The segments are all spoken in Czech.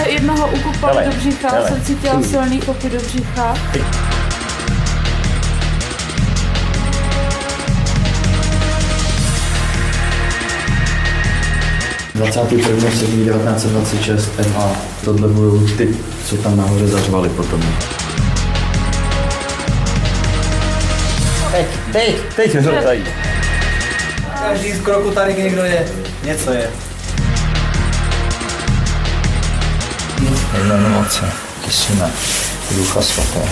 jednoho ukopali do břicha, jsem cítila silný kopy do břicha. 21.7.1926 MA. Tohle budou ty, co tam nahoře zařvali potom. Teď ho tady. Každý z kroku tady někdo je, něco je. Jméno Otce, i Syna, i Ducha Svatého.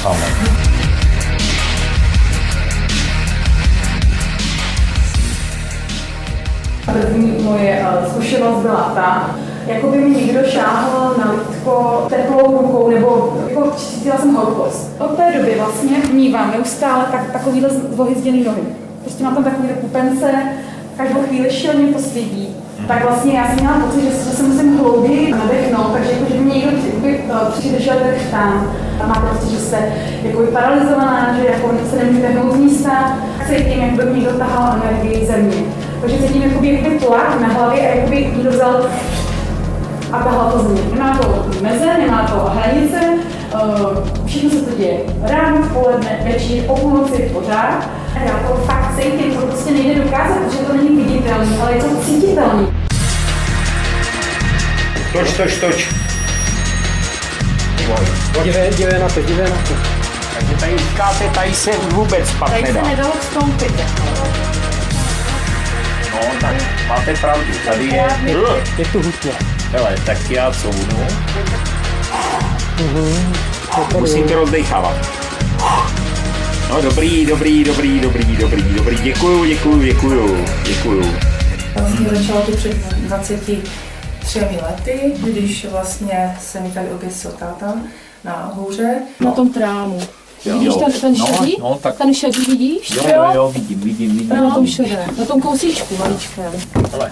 Amen. První moje zkušenost byla ta, jako by mi někdo šáhl na lidko teplou rukou, nebo jako cítila jsem horkost. Od té doby vlastně vnívám neustále takovýhle zvohyzděný nohy. Prostě mám tam takovýhle kupence, každou chvíli šilně to svědí. Tak vlastně já jsem měla pocit, že se musím hlouběji nadechnout, takže jako, že mě někdo přidržel ten chřtán. A máte prostě, že jste jako paralizovaná, že jako se nemůžete hnout z místa, cítím, jak by někdo tahal energii ze mě. Takže cítím jakoby tlak na hlavě a jakoby někdo vzal a tahal to z mě. Nemá to meze, nemá to hranice, všechno se to děje ráno, v poledne, večer, o půlnoci, pořád. A já to fakt cítím, to prostě nejde dokázat, protože to není viditelný, ale je to cítitelný. Toč. Dívej na to. Takže tady říkáte, tady se vůbec spát Tady nedá. se nedalo vstoupit. No, tak máte pravdu, tady je... Je tu hutně. Hele, tak já couvnu. Musíte rozdechávat. No dobrý. Děkuju. Vlastně začalo to před 23 lety, když vlastně se mi tady oběsil táta na hůře. Na tom trámu. Vidíš ten šedý? No, tak... Ten šedý vidíš? Jo, vidím. Na tom šedé, na tom kousíčku maličkém. Hele.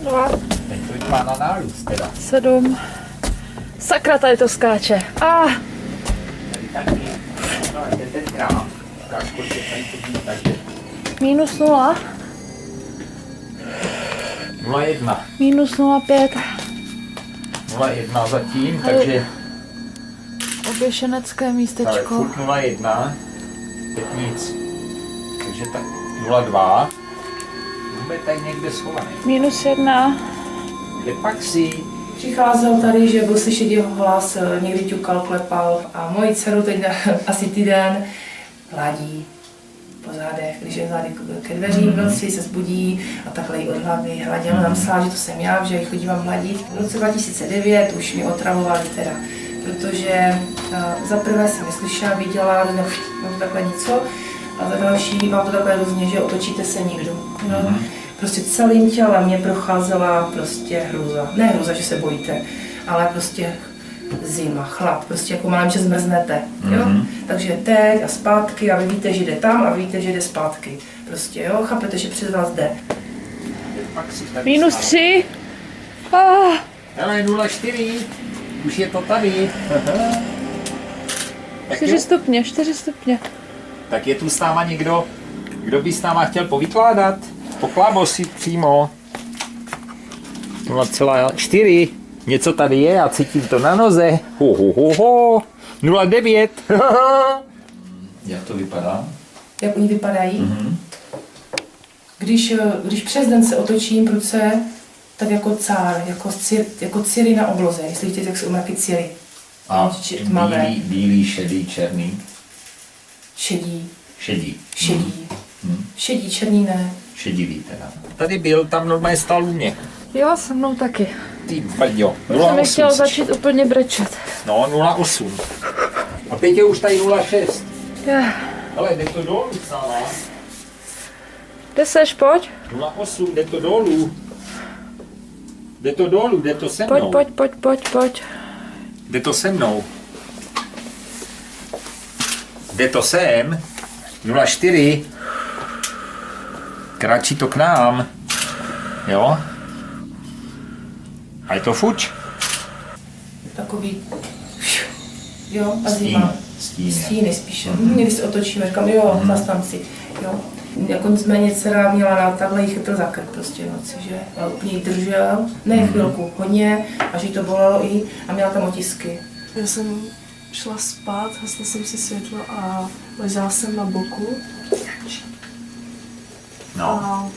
2, Teď to má na nárůst teda. 7. Sakra, tady to skáče. Tady taky. No, je ten krám. Ukážku, že tady to bude takže. -0. 0,1. -0,5. 0,1 zatím, Tady- takže... Oběšenecké Ale místečko. furt 0,1. Teď nic. Takže tak 0,2. Bude tady někde schovaný. -1. Kde pak si? Přicházel tady, že byl slyšet jeho hlas, někdy ťukal, klepal a moji dceru teď asi týden hladí po zádech, když je zády ke dveřím v noci, se zbudí a takhle jí od hlavy hladí. Ona nám psala, že to jsem já, že ji chodívám hladit. V roce 2009 už mi otravovali teda, protože za prvé jsem neslyšela, viděla, že no, takhle něco a za další mám to takové různě, že otočíte se někdo. No. Prostě celým tělem mě procházela prostě hrůza. Ne hrůza, že se bojíte, ale prostě zima, chlad, prostě jako málem, že zmrznete. Jo? Takže teď a zpátky a vy víte, že jde tam a vy víte, že jde zpátky. Prostě jo, chápete, že před vás jde. -3. Hele, 0,4. Už je to tady. 4 stupně, 4 stupně. Tak je tu s náma někdo, kdo by s náma chtěl povykládat? Poklábosit přímo. 0,4. Něco tady je, já cítím to na noze. 0,9. Jak to vypadá? Jak oni vypadají? Když přes den se otočím pruce, tak jako cár, jako ciry na obloze. Jestli víte, jak jsou mraky ciry. A Tmavé. bílý, šedý, černý. Šedí. Šedí, černý ne. Šedivý teda. Tady byl, tam normálně stál u mě. Jo, se mnou taky. Ty brďo. Už jsem 0,8. chtěl začít úplně brečet. No, 0,8. A teď je už tady 0,6. Ale jde to dolů celá. Kde seš, pojď? 0,8, jde to dolů. Jde to se mnou. Pojď. Jde to se mnou. Jde to sem. 0,4. Kráčí to k nám. Jo? A je to fuč. Takový, jo, a zima. Stín. Stíny spíše. Někdy se otočíme, říkám, jo, zastám si, jo. Jako nicméně dcera měla na takhle jí chytl za krk prostě v noci, že já úplně jí držel, ne chvilku, hodně, až jí to bolelo i a měla tam otisky. Já jsem šla spát, hasla jsem si světlo a ležela jsem na boku. No. A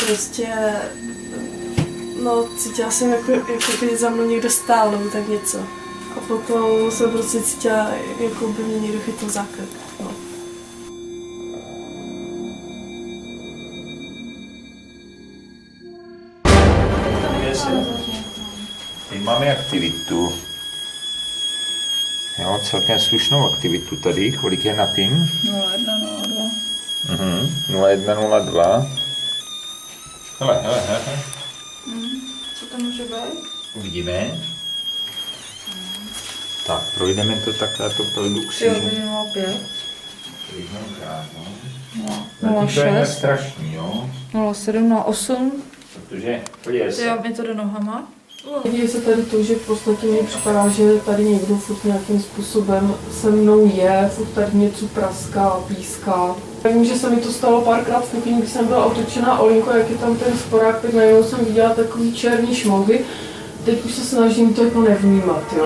prostě, no cítila jsem, jako by za mnou někdo stál, nebo tak něco. A potom jsem prostě cítila, jako by mě někdo chytl za krk. No. Teď máme aktivitu. Jo, celkem slušnou aktivitu tady. Kolik je na tým? 0102. Hele. Co to může být? Uvidíme. Tak, projdeme to takhle, to projdu křížem. 5. No, to je 06. strašný, jo? 07, 08. Protože, podívej se. Jo, mi to jde nohama. Děje se tady to, že v podstatě mi připadá, že tady někdo furt nějakým způsobem se mnou je, furt tady něco praská, píská. Vím, že se mi to stalo párkrát v kuchyni, když jsem byla otočená Olinko, jak je tam ten sporák, tak najednou jsem viděla takový černý šmohy. Teď už se snažím to jako nevnímat, jo.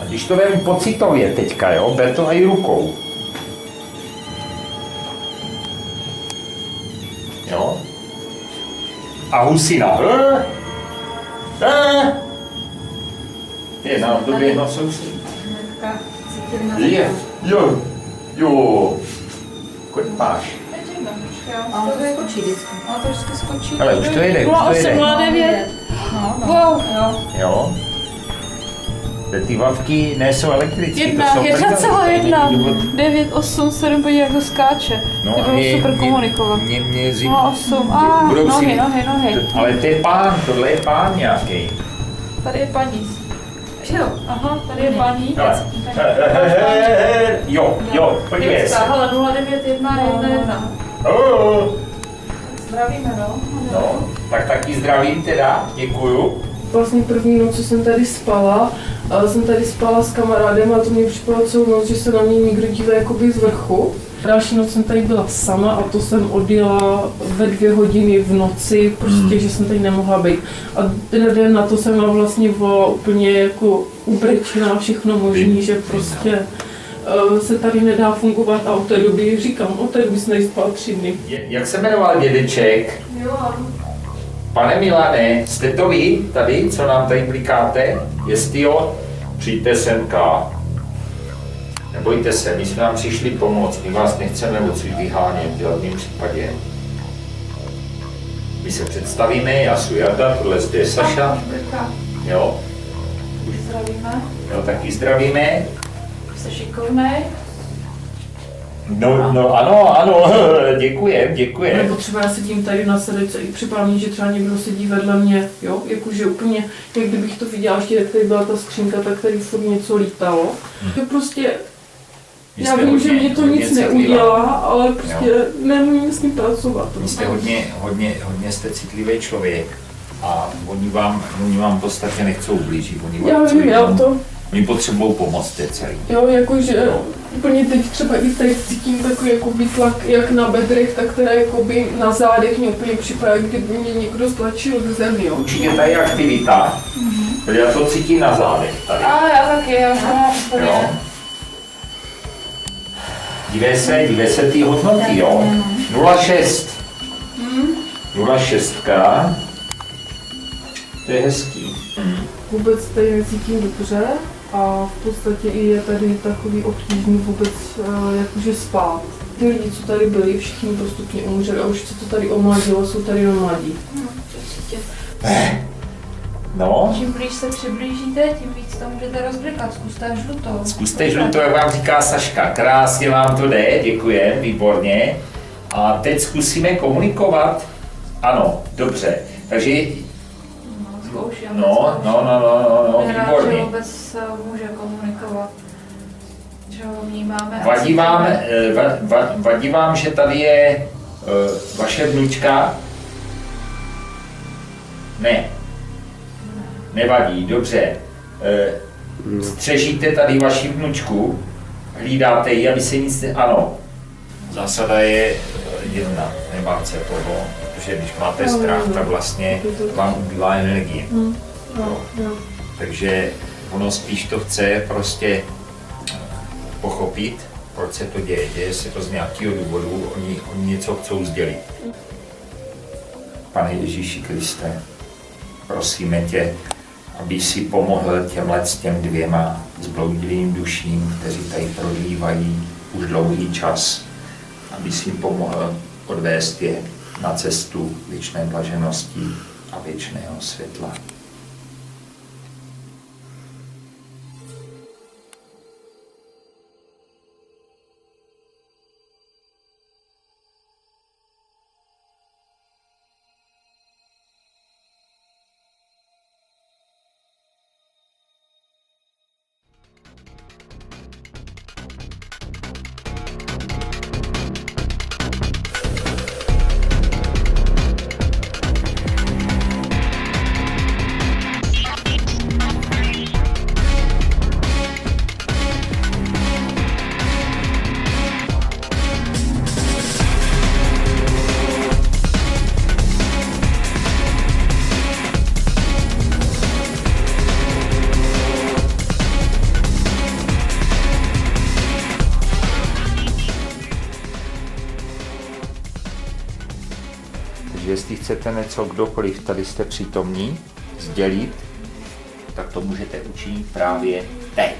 A když to vem pocitově teďka, jo, ber to i rukou. Jo? A husina. Je nám doběhnout soused. Je. Jo. Kolik máš? A to skočí vždycky. A to vždycky skočí. Ale už to jede, 0809. Wow. Jo. Ty vavky nejsou elektrické. 1,1. 9, 8, 7, podívej, jak to skáče. Ty budou super komunikovat. Mě 08. Nohy. Ale to je pán, tohle je pán nějaký. Tady je paní. Jo, aha, tady je paní. Jo, podívej se. Hele, 09111. Zdravíme, no. No, tak taky zdravím teda, děkuju. Vlastně první noc, co jsem tady spala s kamarádem a to mě připadalo celou noc, že se na mě někdo dívá jakoby z vrchu. Další noc jsem tady byla sama a to jsem odjela ve 2 hodiny v noci, prostě, že jsem tady nemohla být. A ten den na to jsem byla vlastně volala úplně jako ubrečená, všechno možný, že prostě se tady nedá fungovat a od té doby říkám, od té doby jsem tady spala 3 dny. Jak se jmenoval dědeček? Milan. Pane Milane, jste to vy tady, co nám tady klikáte? Jestli jo, přijďte semka. Nebojte se, my jsme vám přišli pomoct, my vás nechceme odsud vyhánět v žádném případě. My se představíme, já jsem Jarda, tohle je Saša. Jo. Zdravíme. Jo, taky zdravíme. Jste šikovnej. No ano, děkujem. Nebo třeba já sedím tady na sedečce i připadá mi, že třeba někdo sedí vedle mě, jo, jakože úplně, jak kdybych to viděla, ještě jak tady byla ta skřínka, tak tady furt něco lítalo. To prostě, já vím, že mě to nic neudělá, ale prostě neumím s tím pracovat. Vy jste hodně jste citlivý člověk a oni vám v podstatě nechcou ublížit. Oni potřebují pomoc té celý. Jo, jakože úplně teď třeba i tady cítím takový jakoby tlak jak na bedrech, tak teda jakoby na zádech mě úplně připadá, kdyby mě někdo stlačil k zemi, jo. Určitě tady je aktivita, já to cítím na zádech tady. A já taky, já úplně. Jo. Dívej se ty hodnoty, jo. 0,6. 0,6. To je hezký. Vůbec tady necítím dobře a v podstatě i je tady takový obtížný vůbec jakože spát. Ty lidi, co tady byli, všichni postupně umřeli a už se to tady omladilo, jsou tady mladí. No. Čím blíž se přiblížíte, tím víc to můžete rozblikat. Zkuste žlutou. Zkuste žlutou, jak vám říká Saška. Krásně vám to jde, děkujem, výborně. A teď zkusíme komunikovat. Ano, dobře. Takže Zkouším. No, Že výborně. vůbec může komunikovat. Že ho vnímáme. Vadí vám, že tady je vaše vnučka? Ne. Nevadí, dobře. Střežíte tady vaši vnučku, hlídáte ji, aby se nic Ano. Zásada je jedna, nebát se toho, protože když máte strach, tak vlastně vám ubývá energie. Takže ono spíš to chce prostě pochopit, proč se to děje. Děje se to z nějakého důvodu, oni něco chcou sdělit. Pane Ježíši Kriste, prosíme tě, aby si pomohl těm dvěma zbloudilým duším, kteří tady prodývají už dlouhý čas, aby si jim pomohl odvést je na cestu věčné blaženosti a věčného světla. Takže jestli chcete něco kdokoliv, tady jste přítomní, sdělit, tak to můžete učinit právě teď.